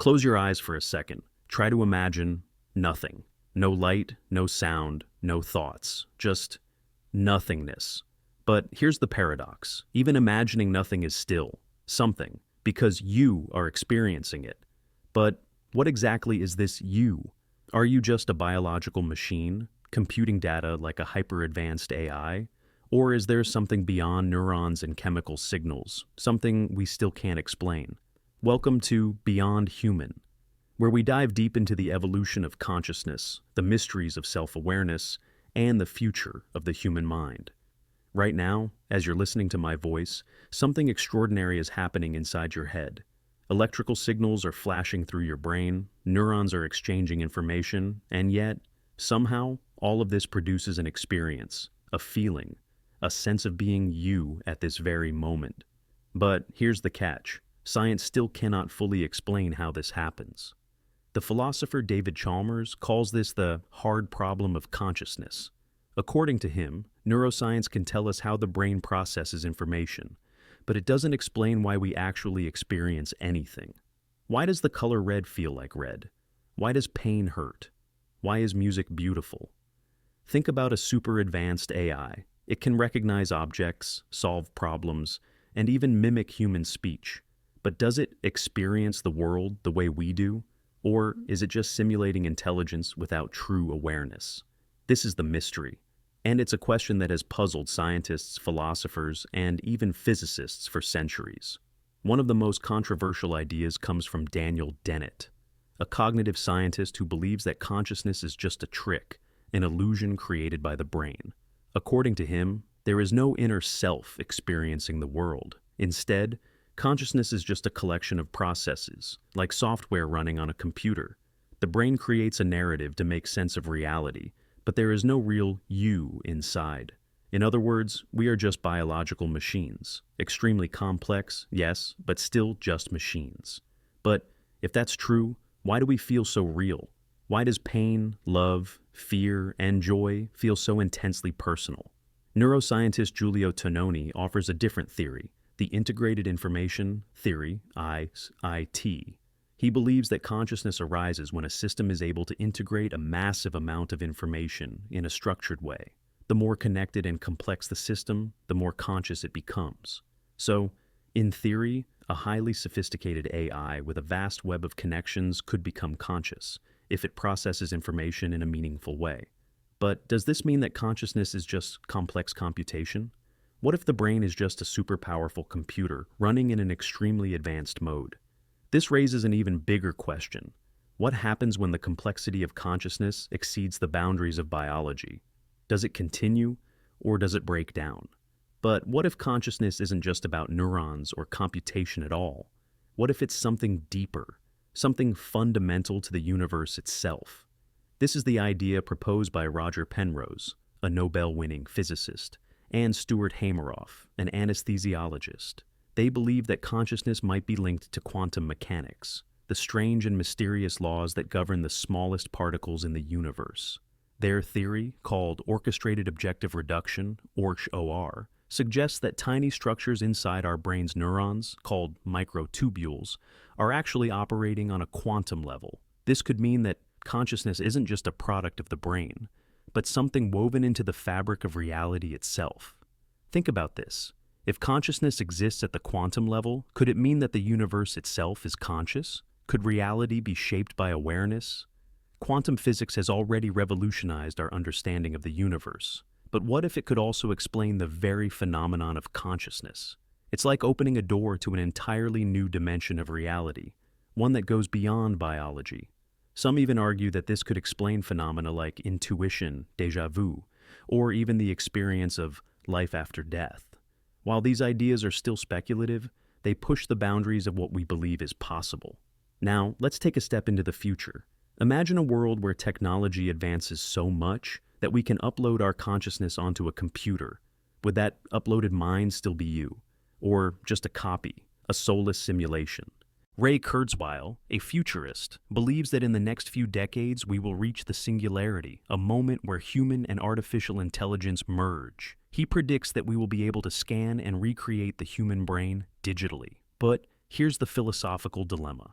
Close your eyes for a second. Try to imagine nothing. No light, no sound, no thoughts. Just nothingness. But here's the paradox. Even imagining nothing is still something, because you are experiencing it. But what exactly is this you? Are you just a biological machine, computing data like a hyper-advanced AI? Or is there something beyond neurons and chemical signals, something we still can't explain? Welcome to Beyond Human, where we dive deep into the evolution of consciousness, the mysteries of self-awareness, and the future of the human mind. Right now, as you're listening to my voice, something extraordinary is happening inside your head. Electrical signals are flashing through your brain, neurons are exchanging information, and yet, somehow, all of this produces an experience, a feeling, a sense of being you at this very moment. But here's the catch. Science still cannot fully explain how this happens. The philosopher David Chalmers calls this the hard problem of consciousness. According to him, neuroscience can tell us how the brain processes information, but it doesn't explain why we actually experience anything. Why does the color red feel like red? Why does pain hurt? Why is music beautiful? Think about a super advanced AI. It can recognize objects, solve problems, and even mimic human speech. But does it experience the world the way we do? Or is it just simulating intelligence without true awareness? This is the mystery. And it's a question that has puzzled scientists, philosophers, and even physicists for centuries. One of the most controversial ideas comes from Daniel Dennett, a cognitive scientist who believes that consciousness is just a trick, an illusion created by the brain. According to him, there is no inner self experiencing the world. Instead, consciousness is just a collection of processes, like software running on a computer. The brain creates a narrative to make sense of reality, but there is no real you inside. In other words, we are just biological machines. Extremely complex, yes, but still just machines. But if that's true, why do we feel so real? Why does pain, love, fear, and joy feel so intensely personal? Neuroscientist Giulio Tononi offers a different theory, the Integrated Information Theory, IT. He believes that consciousness arises when a system is able to integrate a massive amount of information in a structured way. The more connected and complex the system, the more conscious it becomes. So, in theory, a highly sophisticated AI with a vast web of connections could become conscious if it processes information in a meaningful way. But does this mean that consciousness is just complex computation? What if the brain is just a super powerful computer running in an extremely advanced mode? This raises an even bigger question. What happens when the complexity of consciousness exceeds the boundaries of biology? Does it continue, or does it break down? But what if consciousness isn't just about neurons or computation at all? What if it's something deeper, something fundamental to the universe itself? This is the idea proposed by Roger Penrose, a Nobel-winning physicist, and Stuart Hameroff, an anesthesiologist. They believe that consciousness might be linked to quantum mechanics, the strange and mysterious laws that govern the smallest particles in the universe. Their theory, called orchestrated objective reduction, Orch-OR, suggests that tiny structures inside our brain's neurons, called microtubules, are actually operating on a quantum level. This could mean that consciousness isn't just a product of the brain, but something woven into the fabric of reality itself. Think about this. If consciousness exists at the quantum level, could it mean that the universe itself is conscious? Could reality be shaped by awareness? Quantum physics has already revolutionized our understanding of the universe. But what if it could also explain the very phenomenon of consciousness? It's like opening a door to an entirely new dimension of reality, one that goes beyond biology. Some even argue that this could explain phenomena like intuition, déjà vu, or even the experience of life after death. While these ideas are still speculative, they push the boundaries of what we believe is possible. Now, let's take a step into the future. Imagine a world where technology advances so much that we can upload our consciousness onto a computer. Would that uploaded mind still be you? Or just a copy, a soulless simulation? Ray Kurzweil, a futurist, believes that in the next few decades we will reach the singularity, a moment where human and artificial intelligence merge. He predicts that we will be able to scan and recreate the human brain digitally. But here's the philosophical dilemma.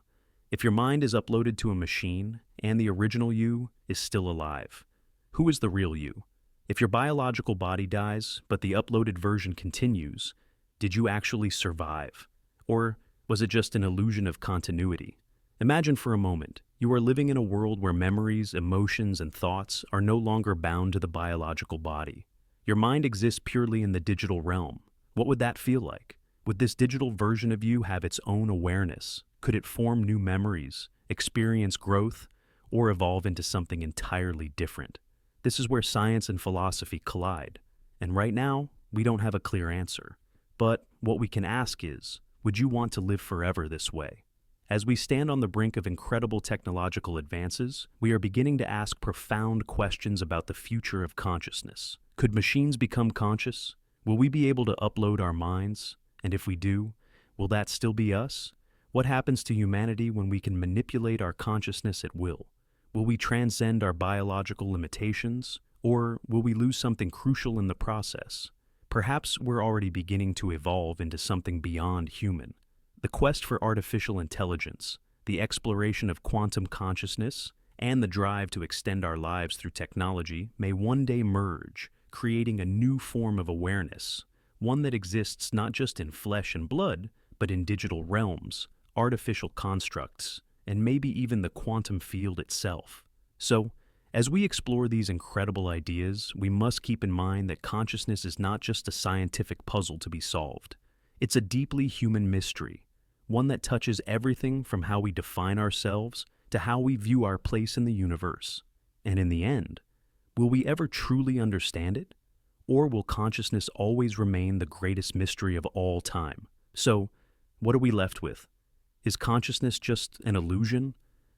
If your mind is uploaded to a machine and the original you is still alive, who is the real you? If your biological body dies, but the uploaded version continues, did you actually survive? Or was it just an illusion of continuity? Imagine for a moment, you are living in a world where memories, emotions, and thoughts are no longer bound to the biological body. Your mind exists purely in the digital realm. What would that feel like? Would this digital version of you have its own awareness? Could it form new memories, experience growth, or evolve into something entirely different? This is where science and philosophy collide. And right now, we don't have a clear answer. But what we can ask is, would you want to live forever this way? As we stand on the brink of incredible technological advances, we are beginning to ask profound questions about the future of consciousness. Could machines become conscious? Will we be able to upload our minds? And if we do, will that still be us? What happens to humanity when we can manipulate our consciousness at will? Will we transcend our biological limitations, or will we lose something crucial in the process? Perhaps we're already beginning to evolve into something beyond human. The quest for artificial intelligence, the exploration of quantum consciousness, and the drive to extend our lives through technology may one day merge, creating a new form of awareness, one that exists not just in flesh and blood, but in digital realms, artificial constructs, and maybe even the quantum field itself. So, as we explore these incredible ideas, we must keep in mind that consciousness is not just a scientific puzzle to be solved. It's a deeply human mystery, one that touches everything from how we define ourselves to how we view our place in the universe. And in the end, will we ever truly understand it? Or will consciousness always remain the greatest mystery of all time? So, what are we left with? Is consciousness just an illusion,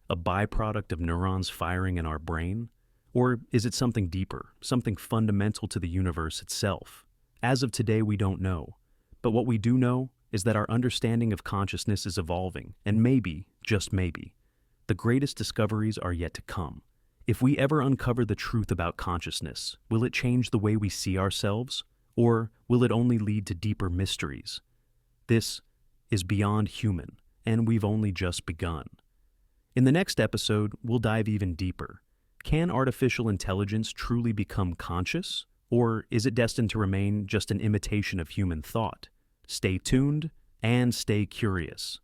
a byproduct of neurons firing in our brain? Or is it something deeper, something fundamental to the universe itself? As of today, we don't know. But what we do know is that our understanding of consciousness is evolving, and maybe, just maybe, the greatest discoveries are yet to come. If we ever uncover the truth about consciousness, will it change the way we see ourselves? Or will it only lead to deeper mysteries? This is beyond human, and we've only just begun. In the next episode, we'll dive even deeper. Can artificial intelligence truly become conscious? Or is it destined to remain just an imitation of human thought? Stay tuned and stay curious.